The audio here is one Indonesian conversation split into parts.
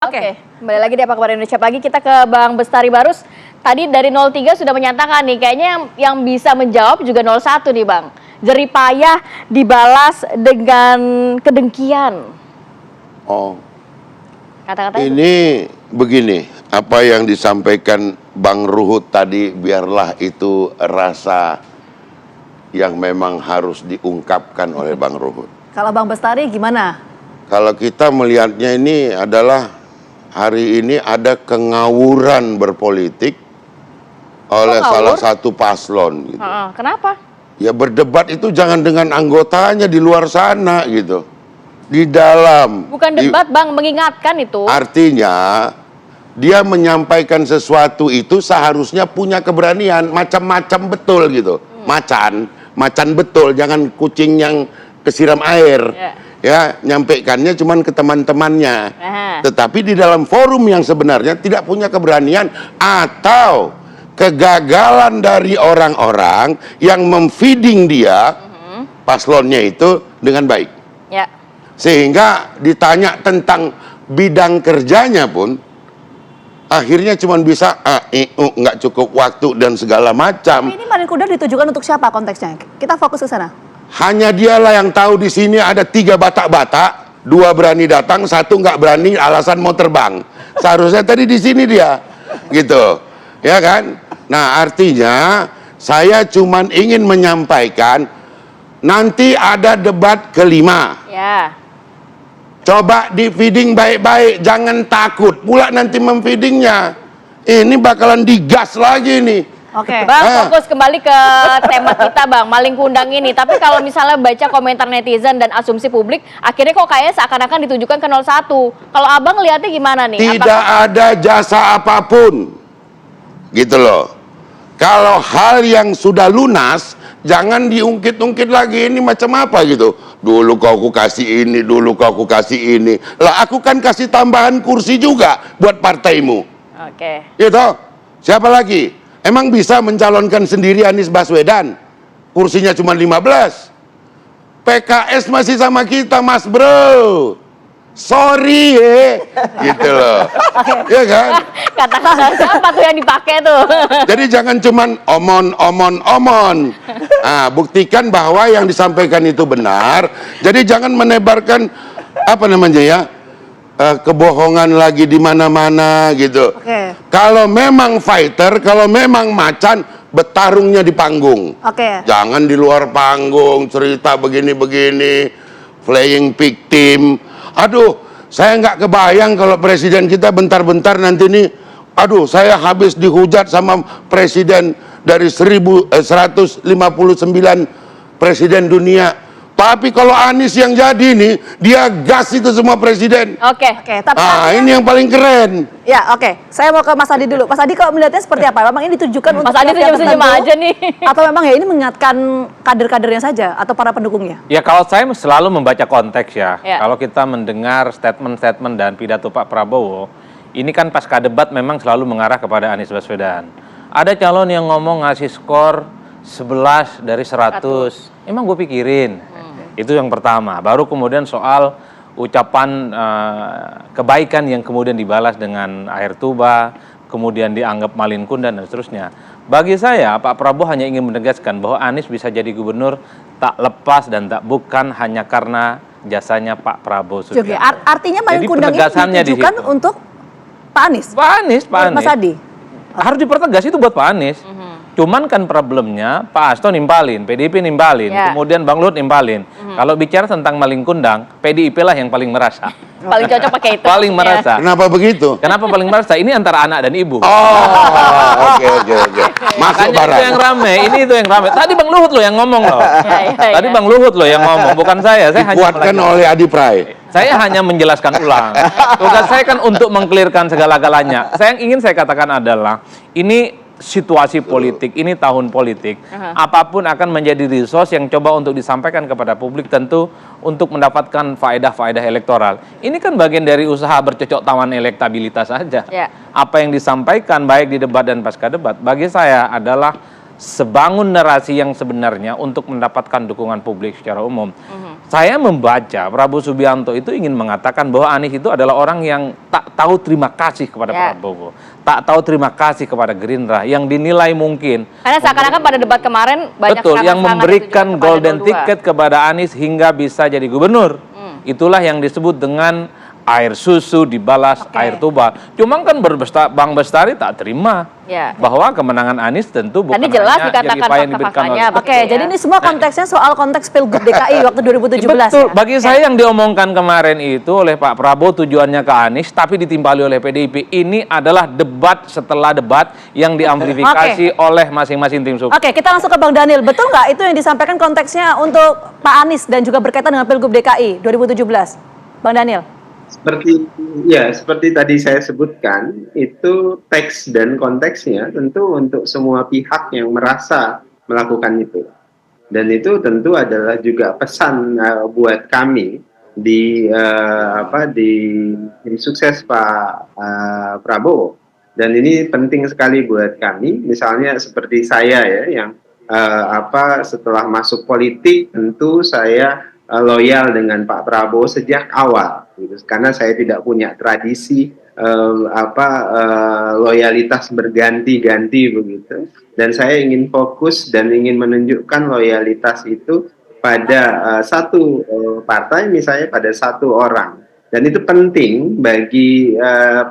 Oke, kembali lagi di Apa Kabar Indonesia Pagi, kita ke Bang Bestari Barus. Tadi dari 03 sudah menyatakan nih, kayaknya yang bisa menjawab juga 01 nih Bang. Jeripayah dibalas dengan kedengkian. Oh, Kata-kata ini begini, apa yang disampaikan Bang Ruhut tadi, biarlah itu rasa yang memang harus diungkapkan oleh Bang Ruhut. Kalau Bang Bestari gimana? Kalau kita melihatnya ini adalah hari ini ada kengawuran berpolitik oleh salah satu paslon. Gitu. Kenapa? Ya berdebat itu jangan dengan anggotanya di luar sana gitu. Di dalam. Bukan debat Bang, mengingatkan itu. Artinya dia menyampaikan sesuatu itu seharusnya punya keberanian, macam-macam betul gitu. Macan betul, jangan kucing yang kesiram air. Ya, nyampaikannya cuman ke teman-temannya. Tetapi di dalam forum yang sebenarnya tidak punya keberanian atau kegagalan dari orang-orang yang memfeeding dia, paslonnya itu dengan baik. Ya. Sehingga ditanya tentang bidang kerjanya pun akhirnya cuma bisa nggak cukup waktu dan segala macam. Tapi ini Malin Kundang ditujukan untuk siapa konteksnya? Kita fokus ke sana. Hanya dialah yang tahu di sini ada 3 batak-batak, 2 berani datang, 1 nggak berani alasan mau terbang. Seharusnya tadi di sini dia, gitu, ya kan? Nah artinya saya cuman ingin menyampaikan nanti ada debat kelima. Ya. Coba di feeding baik-baik, jangan takut pula nanti memfeedingnya. Ini bakalan digas lagi nih. Oke. Bang, fokus kembali ke tema kita Bang, Malin Kundang ini. Tapi kalau misalnya baca komentar netizen dan asumsi publik, akhirnya kok kayaknya seakan-akan ditujukan ke 01. Kalau Abang lihatnya gimana nih? Tidak ada jasa apapun, gitu loh. Kalau hal yang sudah lunas, jangan diungkit-ungkit lagi. Ini macam apa gitu. Dulu kau aku kasih ini, dulu kau aku kasih ini. Lah aku kan kasih tambahan kursi juga buat partaimu. Oke. Gitu. Siapa lagi? Emang bisa mencalonkan sendiri Anies Baswedan? Kursinya cuma 15. PKS masih sama kita, Mas Bro. Sorry ya. Gitu loh. Ya kan? Kata-kata siapa tuh yang dipakai tuh? Jadi jangan cuman omon. Nah, buktikan bahwa yang disampaikan itu benar. Jadi jangan menebarkan apa namanya ya, kebohongan lagi di mana-mana gitu. Kalau memang fighter, kalau memang macan, bertarungnya di panggung. Jangan di luar panggung cerita begini-begini, playing victim. Aduh, saya nggak kebayang kalau presiden kita bentar-bentar nanti nih, aduh, saya habis dihujat sama presiden dari 159 presiden dunia. Tapi kalau Anies yang jadi nih, dia gas itu semua presiden. Oke. Tapi ini yang paling keren. Ya, oke. Saya mau ke Mas Adi dulu. Mas Adi kalau melihatnya seperti apa? Memang ini ditujukan untuk Mas Adi senyum-senyum aja nih. Atau memang ya ini mengingatkan kader-kadernya saja atau para pendukungnya? Ya kalau saya selalu membaca konteks ya. Kalau kita mendengar statement-statement dan pidato Pak Prabowo, ini kan pasca debat memang selalu mengarah kepada Anies Baswedan. Ada calon yang ngomong ngasih skor 11 dari 100. Emang gue pikirin. Itu yang pertama. Baru kemudian soal ucapan kebaikan yang kemudian dibalas dengan air tuba, kemudian dianggap Malin Kundang dan seterusnya. Bagi saya, Pak Prabowo hanya ingin menegaskan bahwa Anies bisa jadi gubernur tak lepas dan tak bukan hanya karena jasanya Pak Prabowo Subianto. Artinya Malin Kundang ini ditujukan untuk Pak Anies? Pak Anies. Mas Adi? Harus dipertegas itu buat Pak Anies. Cuman kan problemnya Pak Hasto nimpalin, PDIP nimpalin, kemudian Bang Luhut nimpalin. Kalau bicara tentang Malin Kundang, PDIP lah yang paling merasa. Paling cocok pakai itu. Paling merasa. Kenapa begitu? Kenapa paling merasa? Ini antara anak dan ibu. Oke. Masuk barang. Itu yang rame, ini itu yang rame. Tadi Bang Luhut loh yang ngomong loh. Tadi Bang Luhut loh yang ngomong, bukan saya. Saya Dikuatkan oleh Adi Pray. Saya hanya menjelaskan ulang. Tugas saya kan untuk mengklirkan segala-galanya. Yang ingin saya katakan adalah ini situasi politik, ini tahun politik, apapun akan menjadi resource yang coba untuk disampaikan kepada publik tentu untuk mendapatkan faedah-faedah elektoral. Ini kan bagian dari usaha bercocok tanam elektabilitas saja. Apa yang disampaikan baik di debat dan pasca debat, bagi saya adalah sebangun narasi yang sebenarnya untuk mendapatkan dukungan publik secara umum. Saya membaca Prabowo Subianto itu ingin mengatakan bahwa Anies itu adalah orang yang tak tahu terima kasih kepada Prabowo, tak tahu terima kasih kepada Gerindra, yang dinilai mungkin Karena seakan-akan pada debat kemarin banyak betul yang serangan-serangan memberikan itu juga kepada golden 02. ticket kepada Anies hingga bisa jadi gubernur. Itulah yang disebut dengan air susu dibalas air tuba. Cuma kan Bang Bestari tak terima bahwa kemenangan Anies tentu bukan tadi jelas hanya dikatakan jeripaya yang diberikan oleh fakta-faktanya. Oke, jadi ini semua konteksnya soal konteks Pilgub DKI waktu 2017 Betul. ya. Bagi saya yang diomongkan kemarin itu oleh Pak Prabowo tujuannya ke Anies, tapi ditimpali oleh PDIP. Ini adalah debat setelah debat yang diamplifikasi oleh masing-masing tim sukses. Oke, kita langsung ke Bang Daniel. Betul nggak itu yang disampaikan konteksnya untuk Pak Anies dan juga berkaitan dengan Pilgub DKI 2017? Bang Daniel. Seperti tadi saya sebutkan, itu teks dan konteksnya tentu untuk semua pihak yang merasa melakukan itu. Dan itu tentu adalah juga pesan buat kami di tim sukses Pak Prabowo. Dan ini penting sekali buat kami, misalnya seperti saya ya, yang setelah masuk politik tentu saya loyal dengan Pak Prabowo sejak awal, gitu. Karena saya tidak punya tradisi loyalitas berganti-ganti begitu. Dan saya ingin fokus dan ingin menunjukkan loyalitas itu pada satu partai, misalnya pada satu orang. Dan itu penting bagi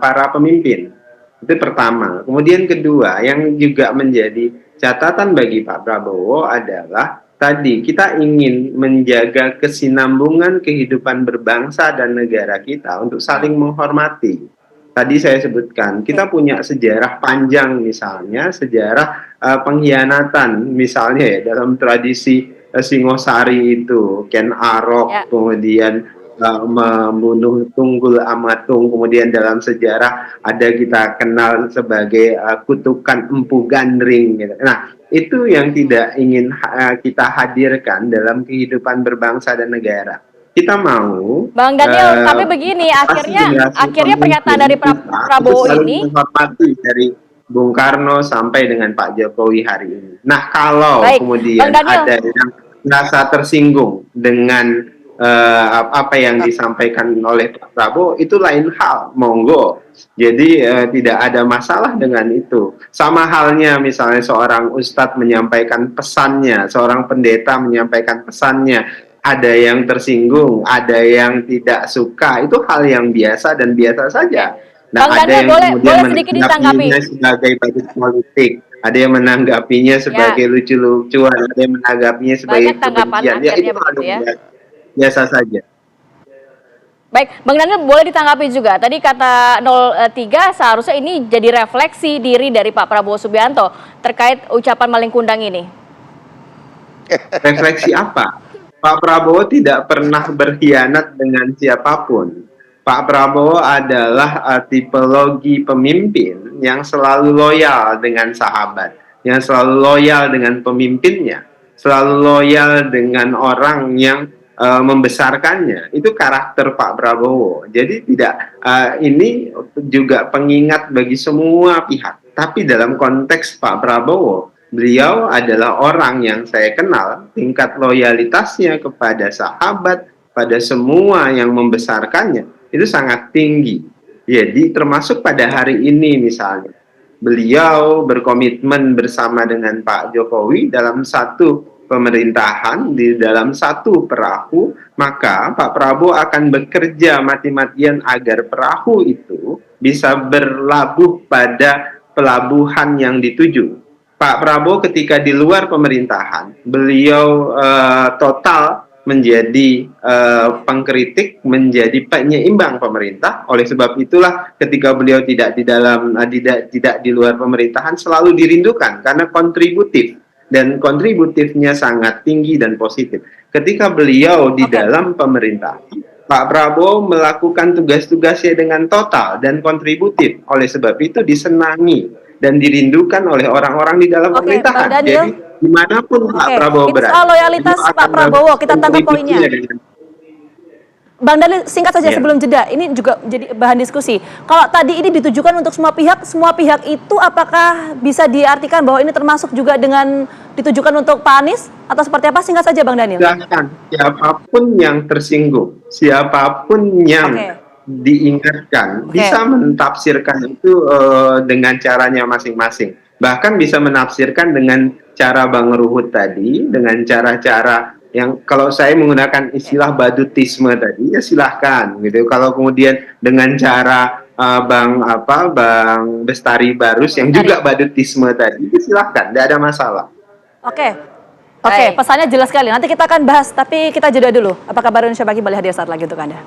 para pemimpin. Itu pertama. Kemudian kedua, yang juga menjadi catatan bagi Pak Prabowo adalah tadi kita ingin menjaga kesinambungan kehidupan berbangsa dan negara kita untuk saling menghormati. Tadi saya sebutkan, kita punya sejarah panjang, misalnya sejarah pengkhianatan, misalnya ya dalam tradisi Singosari itu, Ken Arok, kemudian membunuh Tunggul Amatung, kemudian dalam sejarah ada kita kenal sebagai kutukan Empu Gandring. Gitu. Nah, itu yang tidak ingin kita hadirkan dalam kehidupan berbangsa dan negara. Kita mau Bang Daniel, tapi begini, akhirnya pernyataan dari Prabowo ini menghormati dari Bung Karno sampai dengan Pak Jokowi hari ini. Nah, kalau kemudian ada yang merasa tersinggung dengan apa yang disampaikan oleh Pak Prabowo, itu lain hal, monggo. Jadi tidak ada masalah dengan itu. Sama halnya misalnya seorang ustadz menyampaikan pesannya, seorang pendeta menyampaikan pesannya, ada yang tersinggung, ada yang tidak suka, itu hal yang biasa dan biasa saja. Nah, Bang ada Daniel, yang kemudian sedikit ditanggapi sebagai basis politik, ada yang menanggapinya sebagai lucu-lucuan, ada yang menanggapinya sebagai kebencian. Ya, itu biasa saja. Baik, Bang Daniel boleh ditanggapi juga. Tadi kata 03 seharusnya ini jadi refleksi diri dari Pak Prabowo Subianto terkait ucapan maling kundang ini. Refleksi apa? Pak Prabowo tidak pernah berkhianat dengan siapapun. Pak Prabowo adalah tipologi pemimpin yang selalu loyal dengan sahabat, yang selalu loyal dengan pemimpinnya, selalu loyal dengan orang yang membesarkannya. Itu karakter Pak Prabowo. Jadi tidak ini juga pengingat bagi semua pihak. Tapi dalam konteks Pak Prabowo, beliau adalah orang yang saya kenal tingkat loyalitasnya kepada sahabat, pada semua yang membesarkannya itu sangat tinggi. Jadi termasuk pada hari ini misalnya, beliau berkomitmen bersama dengan Pak Jokowi dalam satu pemerintahan, di dalam satu perahu, maka Pak Prabowo akan bekerja mati-matian agar perahu itu bisa berlabuh pada pelabuhan yang dituju. Pak Prabowo ketika di luar pemerintahan, beliau total menjadi pengkritik, menjadi penyeimbang pemerintah. Oleh sebab itulah ketika beliau tidak di luar pemerintahan selalu dirindukan karena kontributif. Dan kontributifnya sangat tinggi dan positif. Ketika beliau di dalam pemerintah, Pak Prabowo melakukan tugas-tugasnya dengan total dan kontributif. Oleh sebab itu disenangi dan dirindukan oleh orang-orang di dalam pemerintahan. Jadi dimanapun Pak Prabowo berada. Soal loyalitas Pak Prabowo, kita tangkap poinnya. Bang Daniel, singkat saja Iya. sebelum jeda, ini juga jadi bahan diskusi. Kalau tadi ini ditujukan untuk semua pihak itu apakah bisa diartikan bahwa ini termasuk juga dengan ditujukan untuk Pak Anies? Atau seperti apa? Singkat saja Bang Daniel. Silahkan, siapapun yang tersinggung, siapapun yang Oke. diingatkan, Oke. bisa mentafsirkan itu dengan caranya masing-masing. Bahkan bisa menafsirkan dengan cara Bang Ruhut tadi, dengan cara-cara yang kalau saya menggunakan istilah badutisme tadi, ya silahkan gitu. Kalau kemudian dengan cara Bang Bestari Barus yang juga badutisme tadi, ya silahkan, tidak ada masalah. Oke. Baik. Pesannya jelas sekali. Nanti kita akan bahas, tapi kita jeda dulu. Apa kabar Indonesia Pagi, balik hadir saat lagi untuk Anda.